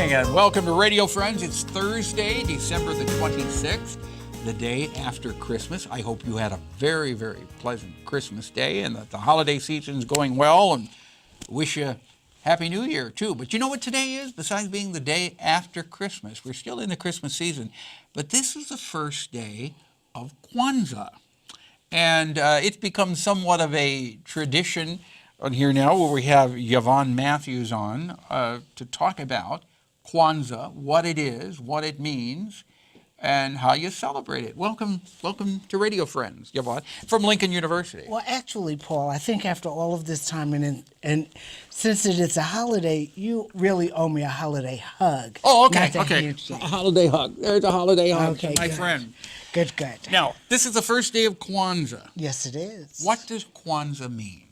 morning and welcome to Radio Friends. It's Thursday, December the 26th, the day after Christmas. I hope you had a very, very pleasant Christmas day and that the holiday season's going well, and wish you Happy New Year too. But you know what today is? Besides being the day after Christmas, we're still in the Christmas season, but this is the first day of Kwanzaa. And it's become somewhat of a tradition on here now where we have Yvonne Matthews on to talk about Kwanzaa, what it is, what it means, and how you celebrate it. Welcome to Radio Friends, Yvonne, from Lincoln University. Well, actually, Paul, I think after all of this time, and since it is a holiday, you really owe me a holiday hug. Oh, okay, not a okay. handshake. A holiday hug. There's a holiday hug, Okay, my good. friend. Good. Now, this is the first day of Kwanzaa. Yes, it is. What does Kwanzaa mean?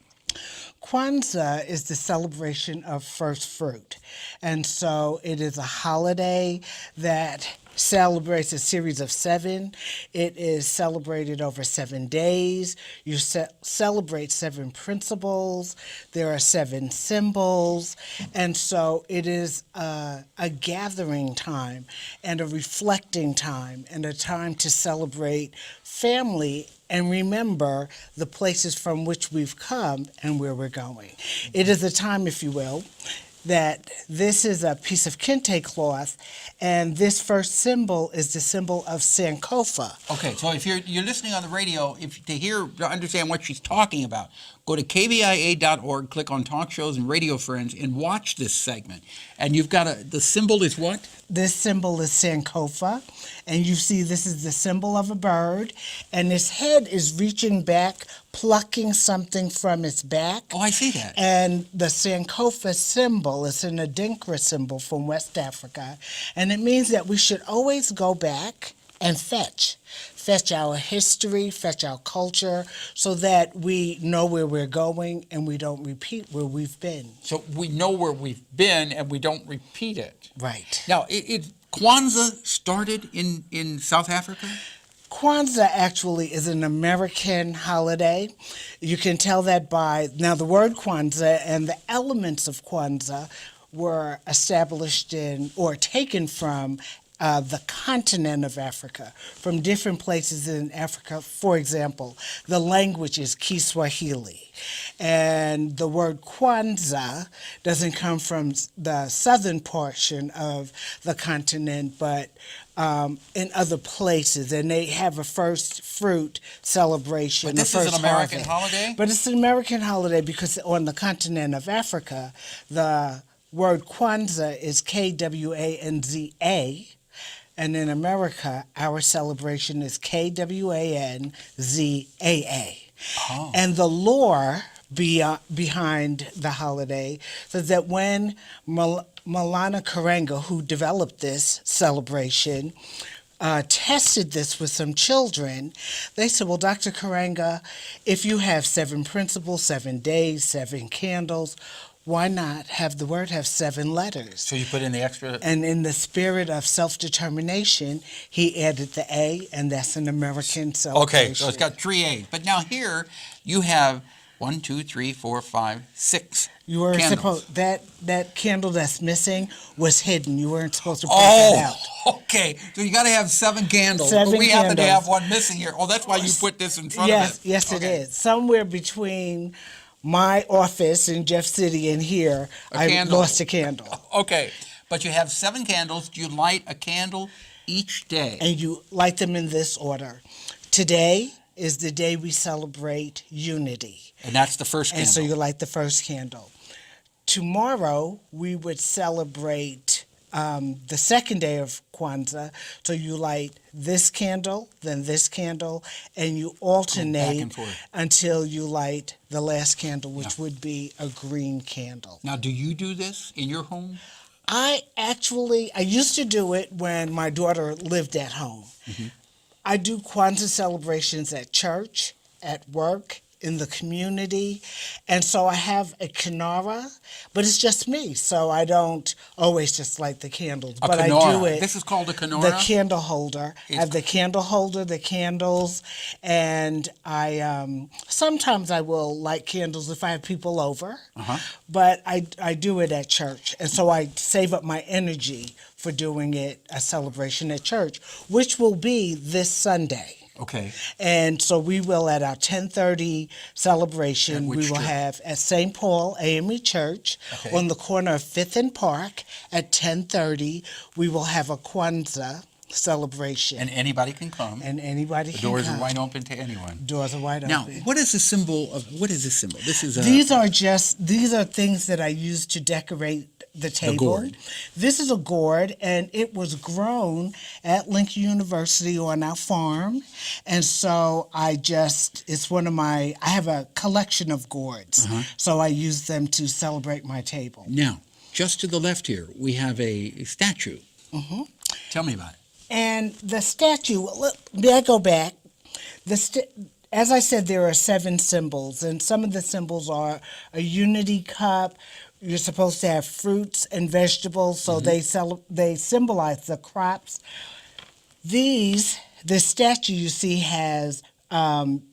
Kwanzaa is the celebration of first fruit. And so it is a holiday that celebrates a series of 7. It is celebrated over 7 days. You celebrate 7 principles. There are 7 symbols. And so it is a gathering time and a reflecting time and a time to celebrate family and remember the places from which we've come and where we're going. It is a time, if you will, that this is a piece of kente cloth, and this first symbol is the symbol of Sankofa. Okay, so if you're listening on the radio, to understand what she's talking about, go to kbia.org, click on Talk Shows and Radio Friends, and watch this segment. And you've got the symbol is what? This symbol is Sankofa, and you see this is the symbol of a bird, and its head is reaching back, plucking something from its back. Oh, I see that. And the Sankofa symbol is an Adinkra symbol from West Africa, and it means that we should always go back and fetch our history, fetch our culture, so that we know where we're going and we don't repeat where we've been. So we know where we've been and we don't repeat it. Right. Now, Kwanzaa started in South Africa? Kwanzaa actually is an American holiday. You can tell that by, now the word Kwanzaa and the elements of Kwanzaa were established in or taken from the continent of Africa, from different places in Africa. For example, the language is Kiswahili, and the word Kwanzaa doesn't come from the southern portion of the continent, but in other places, and they have a first fruit celebration. But this is an American holiday? But it's an American holiday because on the continent of Africa, the word Kwanzaa is Kwanzaa, and in America, our celebration is Kwanzaa. Oh. And the lore behind the holiday says that when Maulana Karenga, who developed this celebration, tested this with some children, they said, well, Dr. Karenga, if you have 7 principles, 7 days, 7 candles, why not have the word have 7 letters? So you put in the extra... And in the spirit of self-determination, he added the A, and that's an American celebration. Okay, so it's got 3 A's. But now here you have 1, 2, 3, 4, 5, 6 You weren't candles. supposed, that candle that's missing was hidden. You weren't supposed to point that out. Oh, okay. So you got to have 7 candles. 7 but we happen to candles. have one missing here. Oh, that's why you put this in front of it. Yes, Okay. it is. Somewhere between my office in Jeff City and here, I candle. lost a candle. Okay. But you have 7 candles. Do you light a candle each day? And you light them in this order. Today is the day we celebrate unity. And that's the first candle. And so you light the first candle. Tomorrow, we would celebrate the second day of Kwanzaa. So you light this candle, then this candle, and you alternate back and forth until you light the last candle, which would be a green candle. Now, do you do this in your home? I used to do it when my daughter lived at home. Mm-hmm. I do Kwanzaa celebrations at church, at work, in the community. And so I have a Kinara, but it's just me. So I don't always just light the candles. A but Kinara. I do it. This is called a Kinara? The candle holder. I have the candle holder, the candles, and I sometimes I will light candles if I have people over. But I do it at church. And so I save up my energy for doing it, a celebration at church, which will be this Sunday. Okay. And so we will, at our 10:30 celebration, At which we will church? have at St. Paul AME Church on the corner of 5th and Park at 10:30. We will have a Kwanzaa celebration. And anybody can come. And anybody The can doors come. are wide open to anyone. Doors are wide Now, open. what is the symbol of, what is this symbol? This is a... These are things that I use to decorate the table. gourd. This is a gourd, and it was grown at Lincoln University on our farm. And so it's one of I have a collection of gourds. So I use them to celebrate my table. Now, just to the left here, we have a statue. Tell me about it. And the statue, may I go back? As I said, there are 7 symbols, and some of the symbols are a unity cup. You're supposed to have fruits and vegetables, so they symbolize the crops. The statue you see has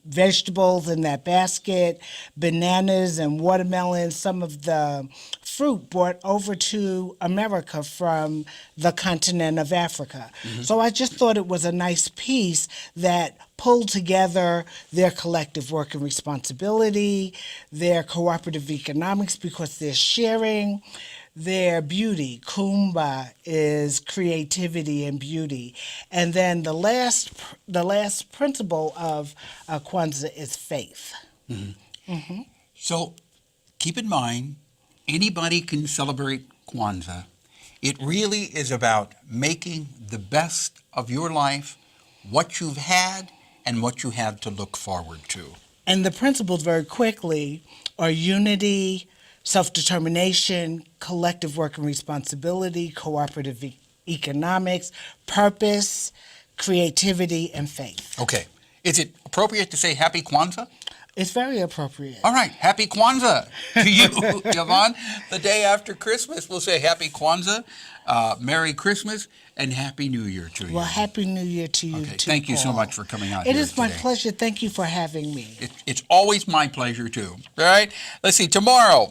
vegetables in that basket, bananas and watermelons, some of the fruit brought over to America from the continent of Africa. So I just thought it was a nice piece that pulled together their collective work and responsibility, their cooperative economics because they're sharing, their beauty. Kumba is creativity and beauty. And then the last principle of Kwanzaa is faith. So keep in mind, anybody can celebrate Kwanzaa. It really is about making the best of your life, what you've had, and what you have to look forward to. And the principles, very quickly, are unity, self-determination, collective work and responsibility, cooperative economics, purpose, creativity, and faith. Okay. Is it appropriate to say Happy Kwanzaa? It's very appropriate. All right. Happy Kwanzaa to you, Yvonne. The day after Christmas, we'll say Happy Kwanzaa, Merry Christmas, and Happy New Year to you. Well, Happy New Year to you, Okay. too, Thank you so Paul. much for coming out It here is my today. pleasure. Thank you for having me. It's always my pleasure, too. All right? Let's see. Tomorrow,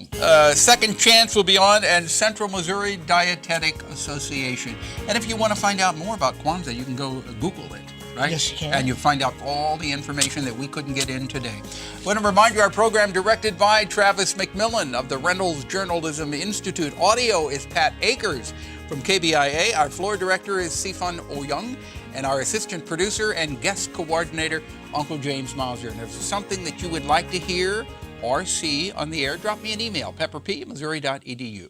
Second Chance will be on, and Central Missouri Dietetic Association. And if you want to find out more about Kwanzaa, you can go Google it, right? Yes, you can. And you'll find out all the information that we couldn't get in today. I want to remind you, our program directed by Travis McMillan of the Reynolds Journalism Institute. Audio is Pat Akers from KBIA. Our floor director is Sifan Oyung, and our assistant producer and guest coordinator, Uncle James Mauser. And if there's something that you would like to hear or see on the air, drop me an email, pepperp@missouri.edu.